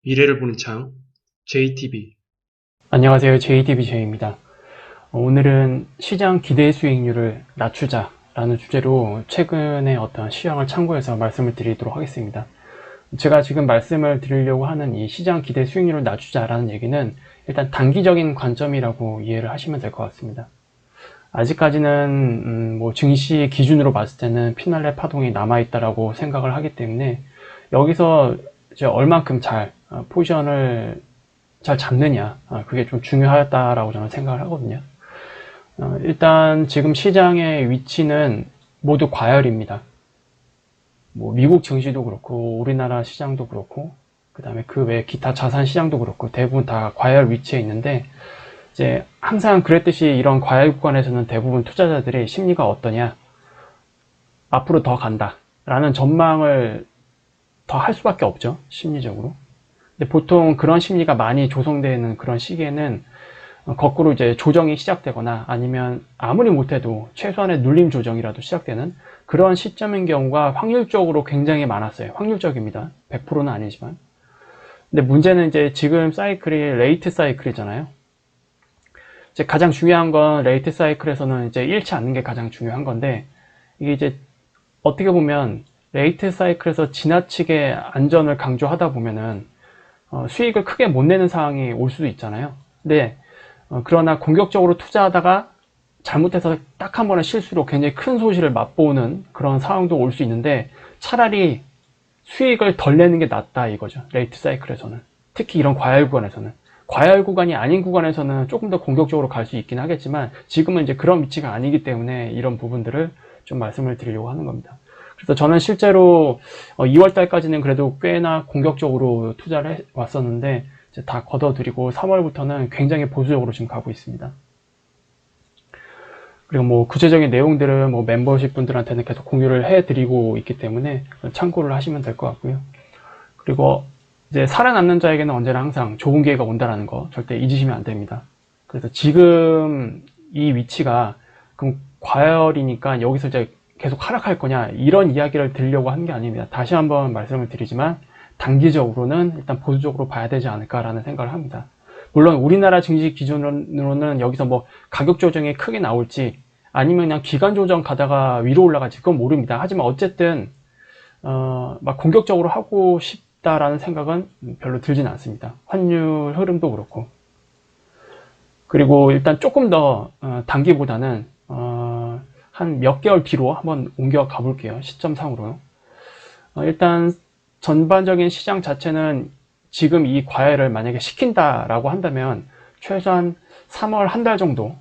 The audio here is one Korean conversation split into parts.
미래를 보는 창, JTB. 안녕하세요. JTBJ입니다. 오늘은 시장 기대 수익률을 낮추자라는 주제로 최근에 어떤 시황을 참고해서 말씀을 드리도록 하겠습니다. 제가 지금 말씀을 드리려고 하는 이 시장 기대 수익률을 낮추자라는 얘기는 일단 단기적인 관점이라고 이해를 하시면 될 것 같습니다. 아직까지는 증시 기준으로 봤을 때는 피날레 파동이 남아있다라고 생각을 하기 때문에 여기서 이제 얼만큼 잘 포지션을 잘 잡느냐, 그게 좀 중요하다라고 저는 생각을 하거든요. 일단 지금 시장의 위치는 모두 과열입니다. 뭐 미국 증시도 그렇고 우리나라 시장도 그렇고 그 다음에 그 외 기타 자산 시장도 그렇고 대부분 다 과열 위치에 있는데, 이제 항상 그랬듯이 이런 과열 구간에서는 대부분 투자자들의 심리가 어떠냐, 앞으로 더 간다 라는 전망을 더 할 수밖에 없죠, 심리적으로. 근데 보통 그런 심리가 많이 조성되는 그런 시기에는 거꾸로 이제 조정이 시작되거나 아니면 아무리 못해도 최소한의 눌림 조정이라도 시작되는 그런 시점인 경우가 확률적으로 굉장히 많았어요. 확률적입니다. 100%는 아니지만. 근데 문제는 이제 지금 사이클이 레이트 사이클이잖아요. 이제 가장 중요한 건 레이트 사이클에서는 이제 잃지 않는 게 가장 중요한 건데, 이게 이제 어떻게 보면 레이트 사이클에서 지나치게 안전을 강조하다 보면은 수익을 크게 못 내는 상황이 올 수도 있잖아요. 근데 그러나 공격적으로 투자하다가 잘못해서 딱 한 번의 실수로 굉장히 큰 손실을 맛보는 그런 상황도 올 수 있는데, 차라리 수익을 덜 내는 게 낫다 이거죠, 레이트 사이클에서는. 특히 이런 과열 구간에서는. 과열 구간이 아닌 구간에서는 조금 더 공격적으로 갈 수 있긴 하겠지만, 지금은 이제 그런 위치가 아니기 때문에 이런 부분들을 좀 말씀을 드리려고 하는 겁니다. 그래서 저는 실제로 2월 달까지는 그래도 꽤나 공격적으로 투자를 해왔었는데, 이제 다 걷어들이고 3월부터는 굉장히 보수적으로 지금 가고 있습니다. 그리고 뭐 구체적인 내용들은 뭐 멤버십 분들한테는 계속 공유를 해드리고 있기 때문에 참고를 하시면 될 것 같고요. 그리고 이제 살아남는 자에게는 언제나 항상 좋은 기회가 온다는 거 절대 잊으시면 안 됩니다. 그래서 지금 이 위치가 그럼 과열이니까 여기서 이제 계속 하락할 거냐, 이런 이야기를 드리려고 한 게 아닙니다. 다시 한번 말씀을 드리지만 단기적으로는 일단 보수적으로 봐야 되지 않을까라는 생각을 합니다. 물론 우리나라 증시 기준으로는 여기서 뭐 가격 조정이 크게 나올지 아니면 그냥 기간 조정 가다가 위로 올라갈지 그건 모릅니다. 하지만 어쨌든 막 공격적으로 하고 싶다라는 생각은 별로 들진 않습니다. 환율 흐름도 그렇고. 그리고 일단 조금 더 단기보다는 한 몇 개월 뒤로 한번 옮겨 가볼게요, 시점상으로요. 일단 전반적인 시장 자체는 지금 이 과열을 만약에 시킨다라고 한다면 최소한 3월 한 달 정도,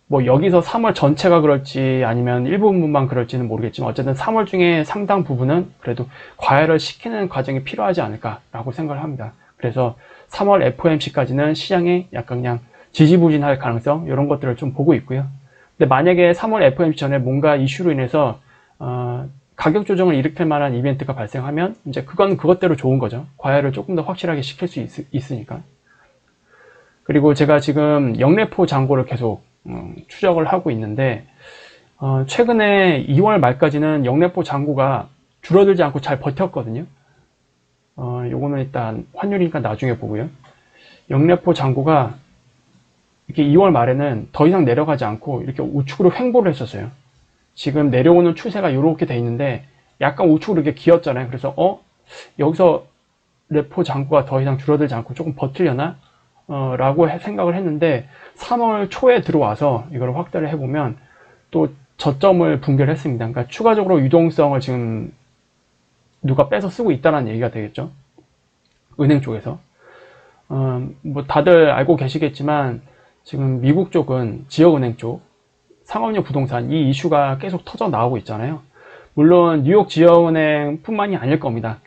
뭐 여기서 3월 전체가 그럴지 아니면 일부분만 그럴지는 모르겠지만 어쨌든 3월 중에 상당 부분은 그래도 과열을 시키는 과정이 필요하지 않을까라고 생각을 합니다. 그래서 3월 FOMC까지는 시장이 약간 그냥 지지부진할 가능성, 이런 것들을 좀 보고 있고요. 근데 만약에 3월 FOMC 전에 뭔가 이슈로 인해서 가격 조정을 일으킬 만한 이벤트가 발생하면 이제 그건 그것대로 좋은 거죠. 과열을 조금 더 확실하게 시킬 수 있으니까. 그리고 제가 지금 영래포 잔고를 계속 추적을 하고 있는데, 최근에 2월 말까지는 영래포 잔고가 줄어들지 않고 잘 버텼거든요. 요거는 일단 환율이니까 나중에 보고요. 영래포 잔고가 이렇게 2월 말에는 더 이상 내려가지 않고 이렇게 우측으로 횡보를 했었어요. 지금 내려오는 추세가 이렇게 돼 있는데 약간 우측으로 이렇게 기었잖아요. 그래서 여기서 레포 잔고가 더 이상 줄어들지 않고 조금 버틸려나? 라고 생각을 했는데 3월 초에 들어와서 이걸 확대를 해보면 또 저점을 붕괴를 했습니다. 그러니까 추가적으로 유동성을 지금 누가 빼서 쓰고 있다는 얘기가 되겠죠, 은행 쪽에서. 뭐 다들 알고 계시겠지만 지금 미국 쪽은 지역은행 쪽 상업용 부동산 이 이슈가 계속 터져 나오고 있잖아요. 물론 뉴욕 지역은행 뿐만이 아닐 겁니다.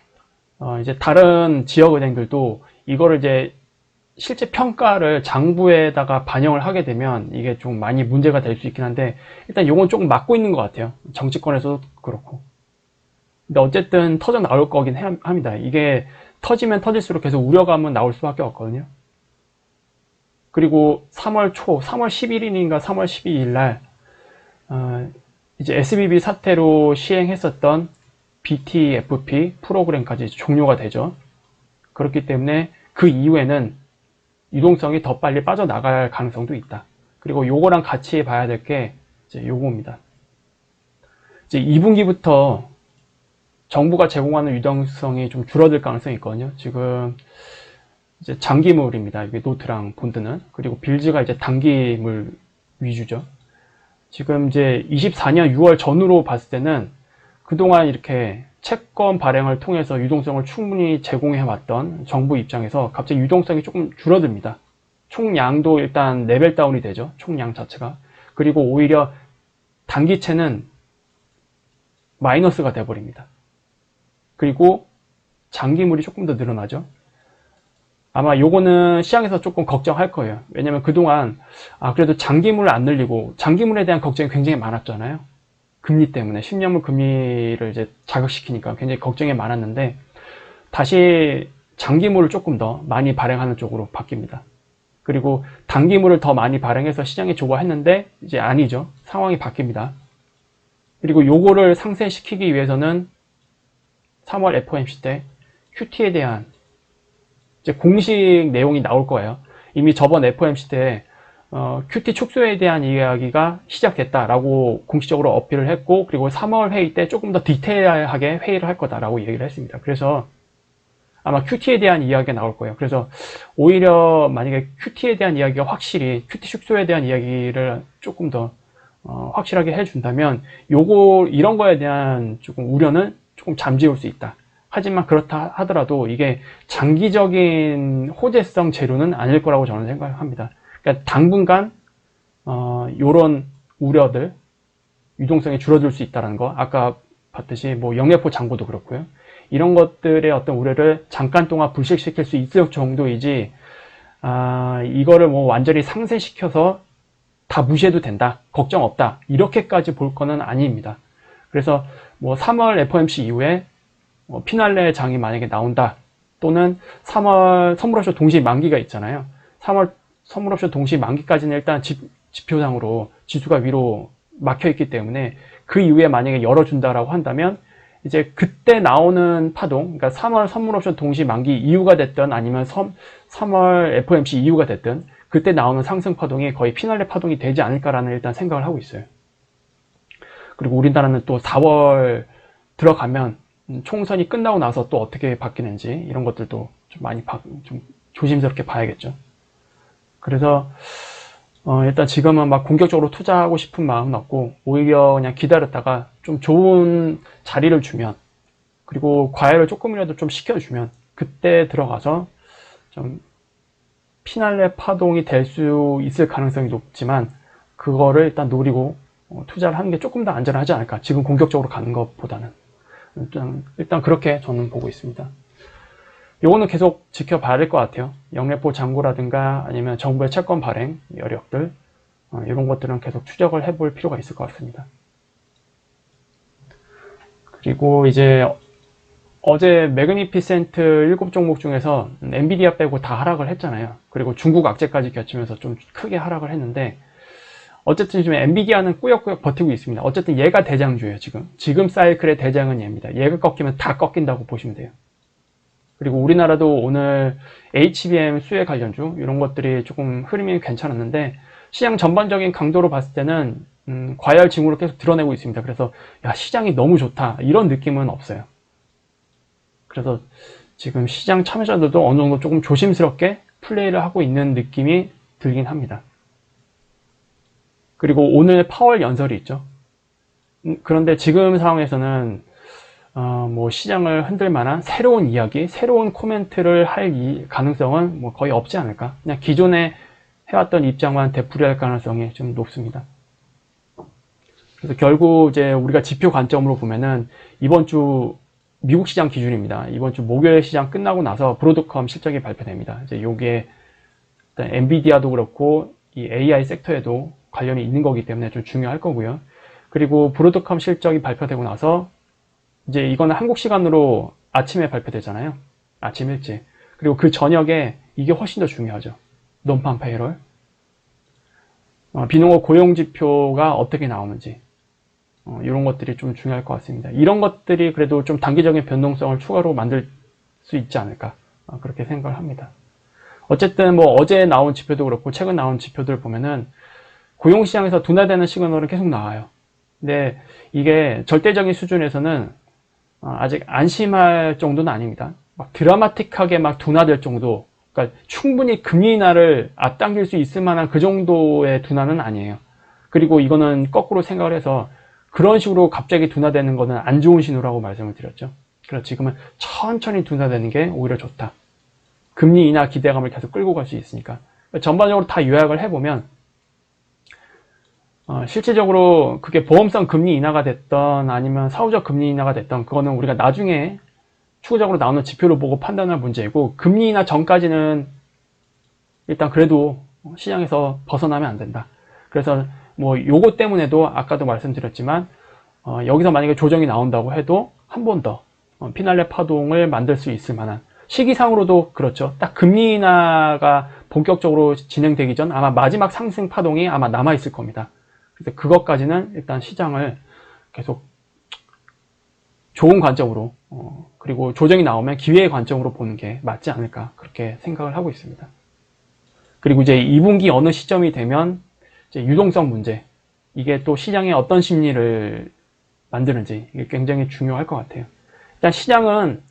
이제 다른 지역은행들도 이거를 이제 실제 평가를 장부에다가 반영을 하게 되면 이게 좀 많이 문제가 될 수 있긴 한데, 일단 이건 조금 막고 있는 것 같아요, 정치권에서도 그렇고. 근데 어쨌든 터져 나올 거긴 합니다. 이게 터지면 터질수록 계속 우려감은 나올 수밖에 없거든요. 그리고 3월 11일인가 3월 12일 날 이제 SVB 사태로 시행했었던 BTFP 프로그램까지 종료가 되죠. 그렇기 때문에 그 이후에는 유동성이 더 빨리 빠져나갈 가능성도 있다. 그리고 요거랑 같이 봐야 될 게 이제 요겁니다. 이제 2분기부터 정부가 제공하는 유동성이 좀 줄어들 가능성이 있거든요. 지금 이제 장기물입니다. 이게 노트랑 본드는. 그리고 빌즈가 이제 단기물 위주죠. 지금 이제 24년 6월 전후로 봤을 때는 그동안 이렇게 채권 발행을 통해서 유동성을 충분히 제공해 왔던 정부 입장에서 갑자기 유동성이 조금 줄어듭니다. 총량도 일단 레벨 다운이 되죠. 총량 자체가. 그리고 오히려 단기채는 마이너스가 돼버립니다. 그리고 장기물이 조금 더 늘어나죠. 아마 요거는 시장에서 조금 걱정할 거예요. 왜냐면 그동안 그래도 장기물을 안 늘리고 장기물에 대한 걱정이 굉장히 많았잖아요. 금리 때문에 10년물 금리를 이제 자극시키니까 굉장히 걱정이 많았는데 다시 장기물을 조금 더 많이 발행하는 쪽으로 바뀝니다. 그리고 단기물을 더 많이 발행해서 시장이 좋아했는데 이제 아니죠. 상황이 바뀝니다. 그리고 요거를 상쇄시키기 위해서는 3월 FOMC 때 QT에 대한 이제 공식 내용이 나올 거예요. 이미 저번 FOMC 때 QT 축소에 대한 이야기가 시작됐다라고 공식적으로 어필을 했고, 그리고 3월 회의 때 조금 더 디테일하게 회의를 할 거다라고 얘기를 했습니다. 그래서 아마 QT에 대한 이야기가 나올 거예요. 그래서 오히려 만약에 QT에 대한 이야기가 확실히 QT 축소에 대한 이야기를 조금 더 확실하게 해준다면 이런 거에 대한 조금 우려는 조금 잠재울 수 있다. 하지만 그렇다 하더라도 이게 장기적인 호재성 재료는 아닐 거라고 저는 생각합니다. 그러니까 당분간 이런 우려들, 유동성이 줄어들 수 있다는 거, 아까 봤듯이 뭐 영래포 잔고도 그렇고요. 이런 것들의 어떤 우려를 잠깐 동안 불식시킬 수 있을 정도이지, 이거를 뭐 완전히 상쇄시켜서 다 무시해도 된다, 걱정 없다, 이렇게까지 볼 거는 아닙니다. 그래서 뭐 3월 FOMC 이후에 피날레 장이 만약에 나온다, 또는 3월 선물옵션 동시 만기가 있잖아요. 3월 선물옵션 동시 만기까지는 일단 지표상으로 지수가 위로 막혀 있기 때문에 그 이후에 만약에 열어준다라고 한다면 이제 그때 나오는 파동, 그러니까 3월 선물옵션 동시 만기 이후가 됐든 아니면 3월 FOMC 이후가 됐든 그때 나오는 상승 파동이 거의 피날레 파동이 되지 않을까라는 일단 생각을 하고 있어요. 그리고 우리나라는 또 4월 들어가면 총선이 끝나고 나서 또 어떻게 바뀌는지 이런 것들도 좀 많이 좀 조심스럽게 봐야겠죠. 그래서 일단 지금은 막 공격적으로 투자하고 싶은 마음은 없고, 오히려 그냥 기다렸다가 좀 좋은 자리를 주면, 그리고 과열을 조금이라도 좀 시켜주면 그때 들어가서 좀 피날레 파동이 될 수 있을 가능성이 높지만 그거를 일단 노리고 투자를 하는 게 조금 더 안전하지 않을까, 지금 공격적으로 가는 것보다는. 일단 그렇게 저는 보고 있습니다. 요거는 계속 지켜봐야 될 것 같아요. 영래포 잔고라든가 아니면 정부의 채권 발행 여력들, 이런 것들은 계속 추적을 해볼 필요가 있을 것 같습니다. 그리고 이제 어제 매그니피센트 7종목 중에서 엔비디아 빼고 다 하락을 했잖아요. 그리고 중국 악재까지 겹치면서 좀 크게 하락을 했는데, 어쨌든 지금 엔비디아는 꾸역꾸역 버티고 있습니다. 어쨌든 얘가 대장주예요. 지금 사이클의 대장은 얘입니다. 얘가 꺾이면 다 꺾인다고 보시면 돼요. 그리고 우리나라도 오늘 HBM 수혜 관련주 이런 것들이 조금 흐름이 괜찮았는데, 시장 전반적인 강도로 봤을 때는 과열 징후를 계속 드러내고 있습니다. 그래서 야, 시장이 너무 좋다 이런 느낌은 없어요. 그래서 지금 시장 참여자들도 어느 정도 조금 조심스럽게 플레이를 하고 있는 느낌이 들긴 합니다. 그리고 오늘 파월 연설이 있죠. 그런데 지금 상황에서는 뭐 시장을 흔들 만한 새로운 이야기, 새로운 코멘트를 할 가능성은 뭐 거의 없지 않을까. 그냥 기존에 해왔던 입장만 되풀이할 가능성이 좀 높습니다. 그래서 결국 이제 우리가 지표 관점으로 보면은 이번 주 미국 시장 기준입니다. 이번 주 목요일 시장 끝나고 나서 브로드컴 실적이 발표됩니다. 이제 요게 엔비디아도 그렇고 이 AI 섹터에도 관련이 있는 거기 때문에 좀 중요할 거고요. 그리고 브로드컴 실적이 발표되고 나서 이제 이거는 한국 시간으로 아침에 발표되잖아요. 아침 일찍. 그리고 그 저녁에 이게 훨씬 더 중요하죠. 논판 페이롤. 비농업 고용지표가 어떻게 나오는지. 이런 것들이 좀 중요할 것 같습니다. 이런 것들이 그래도 좀 단기적인 변동성을 추가로 만들 수 있지 않을까. 그렇게 생각을 합니다. 어쨌든 뭐 어제 나온 지표도 그렇고 최근 나온 지표들 보면은 고용시장에서 둔화되는 시그널은 계속 나와요. 근데 이게 절대적인 수준에서는 아직 안심할 정도는 아닙니다. 막 드라마틱하게 막 둔화될 정도, 그러니까 충분히 금리 인하를 앞당길 수 있을 만한 그 정도의 둔화는 아니에요. 그리고 이거는 거꾸로 생각을 해서 그런 식으로 갑자기 둔화되는 거는 안 좋은 신호라고 말씀을 드렸죠. 그래서 지금은 천천히 둔화되는 게 오히려 좋다. 금리 인하 기대감을 계속 끌고 갈 수 있으니까. 전반적으로 다 요약을 해보면 실질적으로 그게 보험성 금리 인하가 됐던 아니면 사후적 금리 인하가 됐던 그거는 우리가 나중에 추후적으로 나오는 지표를 보고 판단할 문제이고, 금리 인하 전까지는 일단 그래도 시장에서 벗어나면 안 된다. 그래서 뭐 요거 때문에도 아까도 말씀드렸지만 여기서 만약에 조정이 나온다고 해도 한 번 더 피날레 파동을 만들 수 있을 만한, 시기상으로도 그렇죠. 딱 금리 인하가 본격적으로 진행되기 전 아마 마지막 상승 파동이 아마 남아있을 겁니다. 그래서 그것까지는 일단 시장을 계속 좋은 관점으로 그리고 조정이 나오면 기회의 관점으로 보는 게 맞지 않을까, 그렇게 생각을 하고 있습니다. 그리고 이제 2분기 어느 시점이 되면 이제 유동성 문제, 이게 또 시장에 어떤 심리를 만드는지 이게 굉장히 중요할 것 같아요. 일단 시장은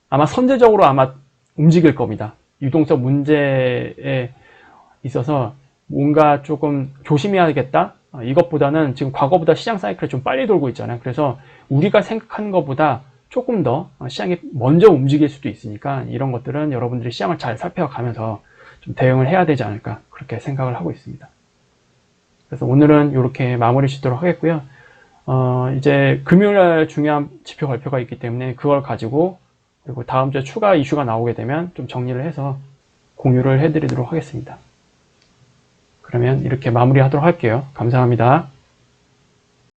아마 선제적으로 아마 움직일 겁니다. 유동성 문제에 있어서 뭔가 조금 조심해야겠다, 이것보다는 지금 과거보다 시장 사이클이 좀 빨리 돌고 있잖아요. 그래서 우리가 생각하는 것보다 조금 더 시장이 먼저 움직일 수도 있으니까 이런 것들은 여러분들이 시장을 잘 살펴가면서 좀 대응을 해야 되지 않을까, 그렇게 생각을 하고 있습니다. 그래서 오늘은 이렇게 마무리 짓도록 하겠고요. 이제 금요일날 중요한 지표 발표가 있기 때문에 그걸 가지고, 그리고 다음 주에 추가 이슈가 나오게 되면 좀 정리를 해서 공유를 해드리도록 하겠습니다. 그러면 이렇게 마무리하도록 할게요. 감사합니다.